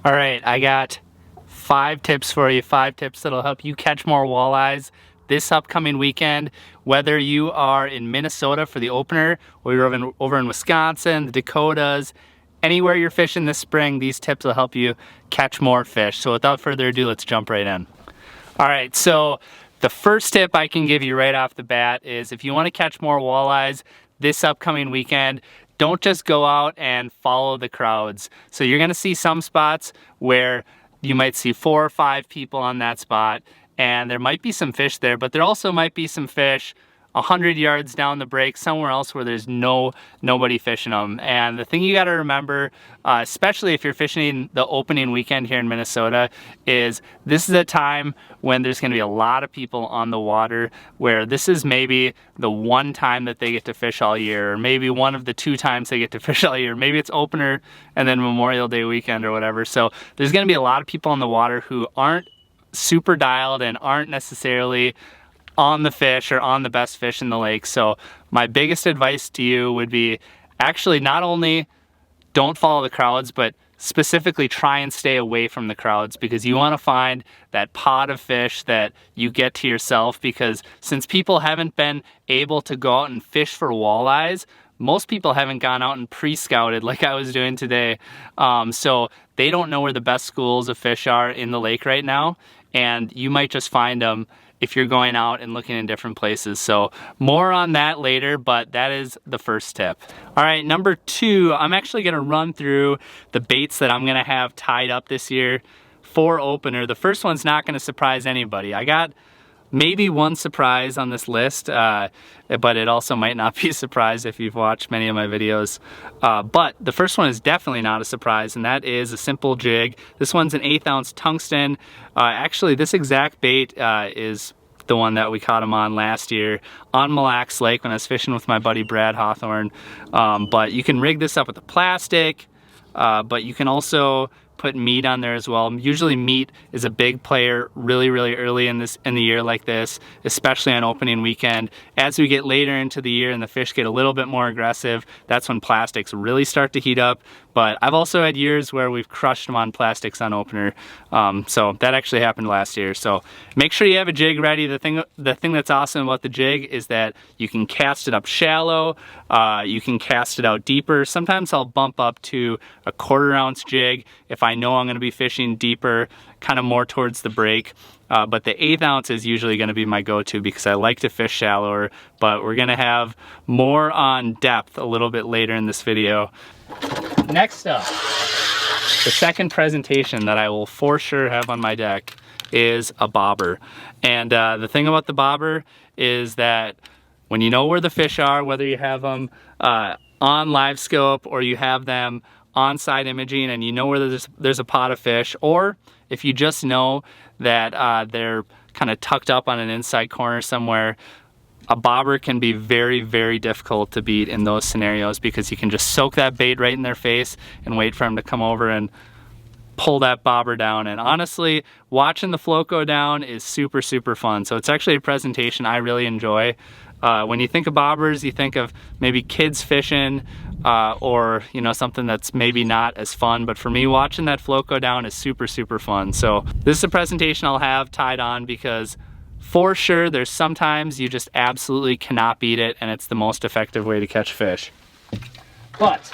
All right, I got 5 tips for you, 5 tips that'll help you catch more walleyes this upcoming weekend. Whether you are in Minnesota for the opener, or you're over in Wisconsin, the Dakotas, anywhere you're fishing this spring, these tips will help you catch more fish. So without further ado, let's jump right in. All right, so the first tip I can give you right off the bat is if you want to catch more walleyes this upcoming weekend, don't just go out and follow the crowds. So you're gonna see some spots where you might see 4 or 5 people on that spot, and there might be some fish there, but there also might be some fish 100 yards down the break somewhere else where there's nobody fishing them. And the thing you got to remember, especially if you're fishing the opening weekend here in Minnesota, is this is a time when there's going to be a lot of people on the water, where this is maybe the one time that they get to fish all year, or maybe one of the 2 times they get to fish all year. Maybe it's opener and then Memorial Day weekend or whatever. So there's going to be a lot of people on the water who aren't super dialed and aren't necessarily on the fish or on the best fish in the lake. So my biggest advice to you would be actually not only don't follow the crowds, but specifically try and stay away from the crowds, because you want to find that pod of fish that you get to yourself. Because since people haven't been able to go out and fish for walleyes, most people haven't gone out and pre-scouted like I was doing today. So they don't know where the best schools of fish are in the lake right now, and you might just find them if you're going out and looking in different places. So more on that later, but that is the first tip. All right, number 2, I'm actually gonna run through the baits that I'm gonna have tied up this year for opener. The first one's not gonna surprise anybody. I got maybe 1 surprise on this list, but it also might not be a surprise if you've watched many of my videos. But the first one is definitely not a surprise, and that is a simple jig. This one's an 1/8 ounce tungsten. Actually, this exact bait is the one that we caught him on last year on Mille Lacs Lake when I was fishing with my buddy Brad Hawthorne. But you can rig this up with a plastic, but you can also put meat on there as well. Usually meat is a big player really early in the year like this, especially on opening weekend. As we get later into the year and the fish get a little bit more aggressive, that's when plastics really start to heat up. But I've also had years where we've crushed them on plastics on opener. So that actually happened last year. So make sure you have a jig ready. The thing that's awesome about the jig is that you can cast it up shallow, you can cast it out deeper. Sometimes I'll bump up to a 1/4 ounce jig if I know I'm gonna be fishing deeper, kind of more towards the break. But the 1/8 ounce is usually gonna be my go-to because I like to fish shallower, but we're gonna have more on depth a little bit later in this video. Next up, the second presentation that I will for sure have on my deck is a bobber. And the thing about the bobber is that when you know where the fish are, whether you have them on live scope or you have them on side imaging and you know where there's a pot of fish, or if you just know that they're kind of tucked up on an inside corner somewhere, a bobber can be very difficult to beat in those scenarios, because you can just soak that bait right in their face and wait for them to come over and pull that bobber down. And honestly, watching the float go down is super fun. So it's actually a presentation I really enjoy. When you think of bobbers, you think of maybe kids fishing, or you know, something that's maybe not as fun. But for me, watching that float go down is super fun. So this is a presentation I'll have tied on, because for sure there's sometimes you just absolutely cannot beat it, and it's the most effective way to catch fish. But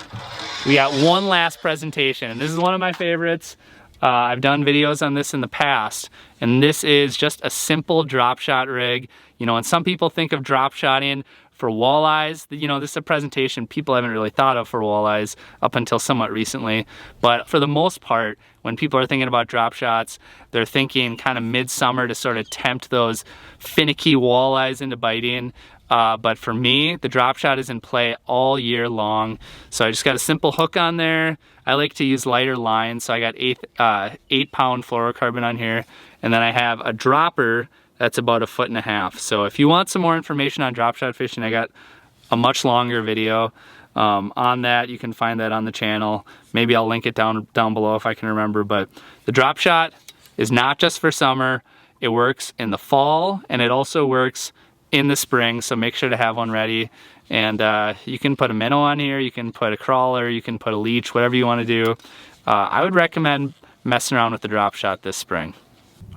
we got one last presentation, and this is one of my favorites. I've done videos on this in the past, and this is just a simple drop shot rig. You know, and some people think of drop shotting for walleyes. You know, this is a presentation people haven't really thought of for walleyes up until somewhat recently. But for the most part, when people are thinking about drop shots, they're thinking kind of midsummer to sort of tempt those finicky walleyes into biting. But for me, the drop shot is in play all year long. So I just got a simple hook on there. I like to use lighter lines, so I got 8-pound fluorocarbon on here. And then I have a dropper that's about 1.5 feet. So if you want some more information on drop shot fishing, I got a much longer video on that. You can find that on the channel. Maybe I'll link it down below if I can remember. But the drop shot is not just for summer. It works in the fall, and it also works in the spring, so make sure to have one ready. And you can put a minnow on here, you can put a crawler, you can put a leech, whatever you want to do. I would recommend messing around with the drop shot this spring.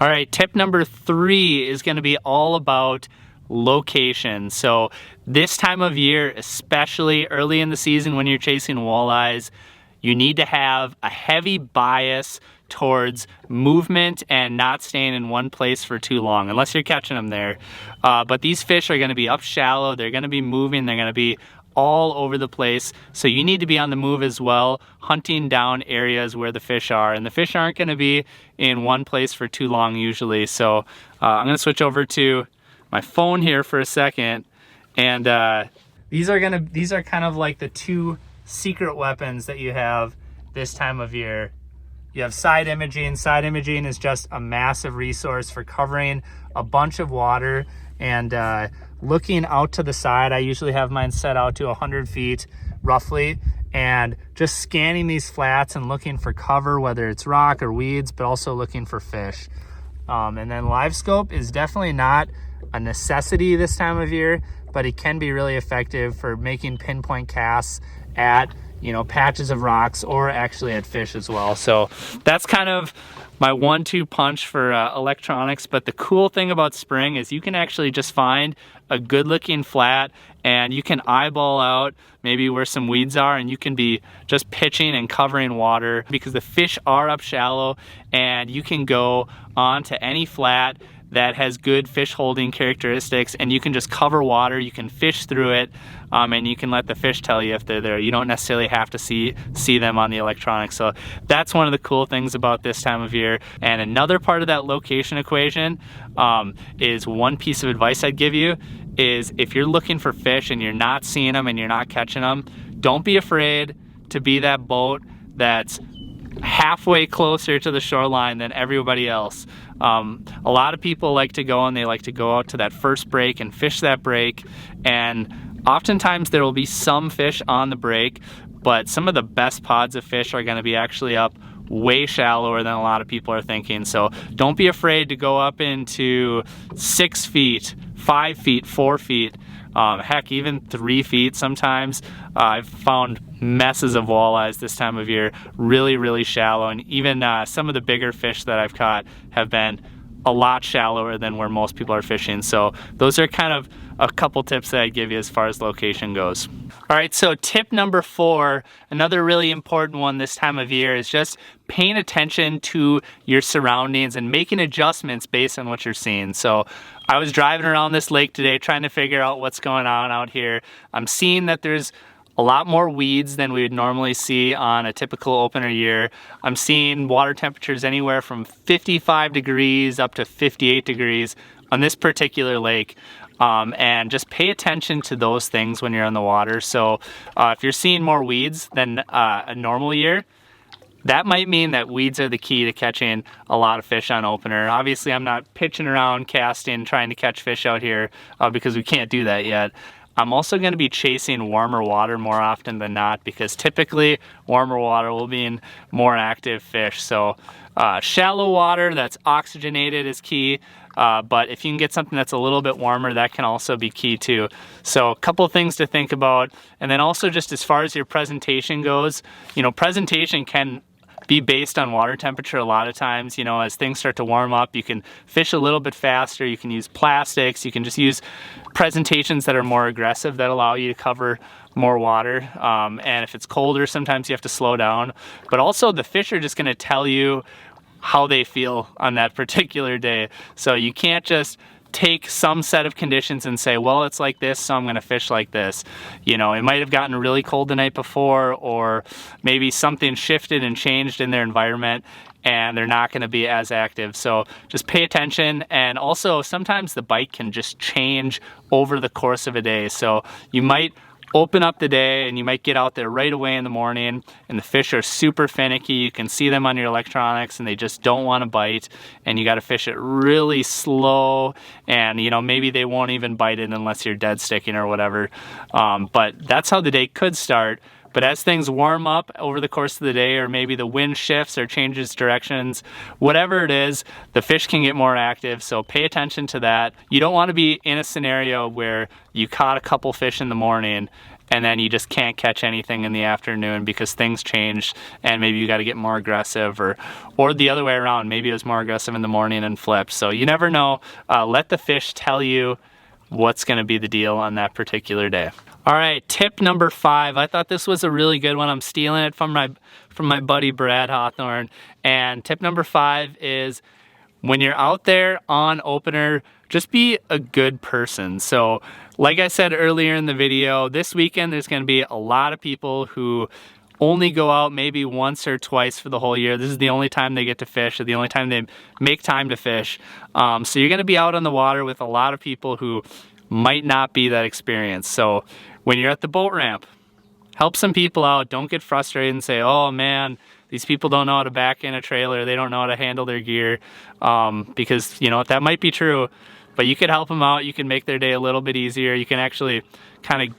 All right, tip number 3 is gonna be all about location. So this time of year, especially early in the season when you're chasing walleyes, you need to have a heavy bias towards movement and not staying in one place for too long, unless you're catching them there. But these fish are gonna be up shallow, they're gonna be moving, they're gonna be all over the place. So you need to be on the move as well, hunting down areas where the fish are. And the fish aren't gonna be in one place for too long usually. So I'm gonna switch over to my phone here for a second. And these are kind of like the 2 secret weapons that you have this time of year. You have side imaging. Side imaging is just a massive resource for covering a bunch of water and looking out to the side. I usually have mine set out to 100 feet roughly, and just scanning these flats and looking for cover, whether it's rock or weeds, but also looking for fish. And then live scope is definitely not a necessity this time of year, but it can be really effective for making pinpoint casts at, you know, patches of rocks or actually at fish as well. So that's kind of my 1-2 punch for electronics. But the cool thing about spring is you can actually just find a good looking flat and you can eyeball out maybe where some weeds are, and you can be just pitching and covering water because the fish are up shallow, and you can go on to any flat that has good fish holding characteristics, and you can just cover water, you can fish through it, and you can let the fish tell you if they're there. You don't necessarily have to see them on the electronics. So that's one of the cool things about this time of year. And another part of that location equation is one piece of advice I'd give you is if you're looking for fish and you're not seeing them and you're not catching them, don't be afraid to be that boat that's halfway closer to the shoreline than everybody else. A lot of people like to go and they like to go out to that first break and fish that break, and oftentimes there will be some fish on the break, but some of the best pods of fish are going to be actually up way shallower than a lot of people are thinking. So don't be afraid to go up into 6 feet, 5 feet, 4 feet, heck, even 3 feet sometimes. I've found messes of walleyes this time of year, really shallow, and even some of the bigger fish that I've caught have been a lot shallower than where most people are fishing. So those are kind of a couple tips that I give you as far as location goes. All right, so tip number 4, another really important one this time of year, is just paying attention to your surroundings and making adjustments based on what you're seeing. So I was driving around this lake today trying to figure out what's going on out here. I'm seeing that there's a lot more weeds than we would normally see on a typical opener year. I'm seeing water temperatures anywhere from 55 degrees up to 58 degrees on this particular lake. And just pay attention to those things when you're in the water. So if you're seeing more weeds than a normal year, that might mean that weeds are the key to catching a lot of fish on opener. Obviously, I'm not pitching around, casting, trying to catch fish out here because we can't do that yet. I'm also going to be chasing warmer water more often than not because typically warmer water will be in more active fish. So shallow water that's oxygenated is key. But if you can get something that's a little bit warmer, that can also be key too. So a couple of things to think about. And then also just as far as your presentation goes, you know, presentation can be based on water temperature a lot of times. You know, as things start to warm up, you can fish a little bit faster, you can use plastics, you can just use presentations that are more aggressive that allow you to cover more water. And if it's colder, sometimes you have to slow down. But also the fish are just going to tell you how they feel on that particular day. So you can't just take some set of conditions and say, well, it's like this, so I'm going to fish like this. You know, it might have gotten really cold the night before, or maybe something shifted and changed in their environment and they're not going to be as active. So just pay attention. And also sometimes the bite can just change over the course of a day. So you might open up the day and you might get out there right away in the morning and the fish are super finicky. You can see them on your electronics and they just don't want to bite, and you got to fish it really slow, and you know, maybe they won't even bite it unless you're dead sticking or whatever. But that's how the day could start. But as things warm up over the course of the day, or maybe the wind shifts or changes directions, whatever it is, the fish can get more active. So pay attention to that. You don't want to be in a scenario where you caught a couple fish in the morning and then you just can't catch anything in the afternoon because things changed and maybe you got to get more aggressive, or the other way around, maybe it was more aggressive in the morning and flipped. So you never know. Let the fish tell you what's going to be the deal on that particular day. All right, tip number 5. I thought this was a really good one. I'm stealing it from my buddy Brad Hawthorne. And tip number 5 is, when you're out there on opener, just be a good person. So like I said earlier in the video, this weekend there's going to be a lot of people who only go out maybe once or twice for the whole year. This is the only time they get to fish, or the only time they make time to fish. So you're going to be out on the water with a lot of people who might not be that experienced. So when you're at the boat ramp, help some people out. Don't get frustrated and say, oh man, these people don't know how to back in a trailer, they don't know how to handle their gear, because you know that might be true, but you could help them out. You can make their day a little bit easier. You can actually kind of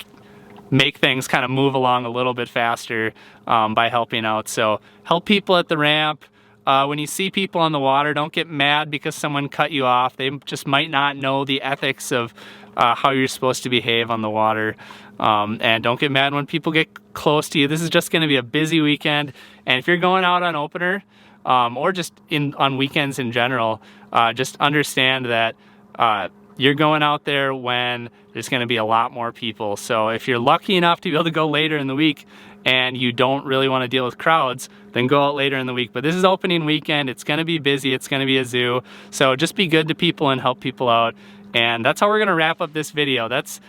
make things kind of move along a little bit faster by helping out. So help people at the ramp. When you see people on the water, don't get mad because someone cut you off. They just might not know the ethics of how you're supposed to behave on the water. And don't get mad when people get close to you. This is just going to be a busy weekend. And if you're going out on opener, or just on weekends in general, just understand that you're going out there when there's going to be a lot more people. So if you're lucky enough to be able to go later in the week and you don't really want to deal with crowds, then go out later in the week. But this is opening weekend. It's going to be busy. It's going to be a zoo. So just be good to people and help people out. And that's how we're going to wrap up this video. That's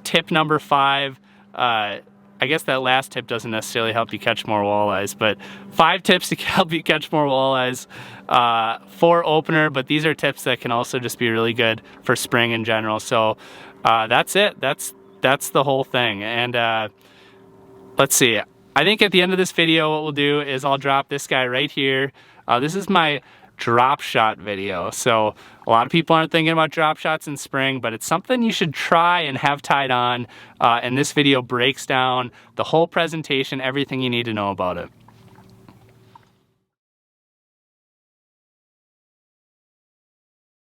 tip number 5. I guess that last tip doesn't necessarily help you catch more walleyes, but 5 tips to help you catch more walleyes for opener. But these are tips that can also just be really good for spring in general. So that's it. That's the whole thing. And let's see. I think at the end of this video, what we'll do is I'll drop this guy right here. This is my drop shot video. So a lot of people aren't thinking about drop shots in spring, but it's something you should try and have tied on. And this video breaks down the whole presentation, everything you need to know about it.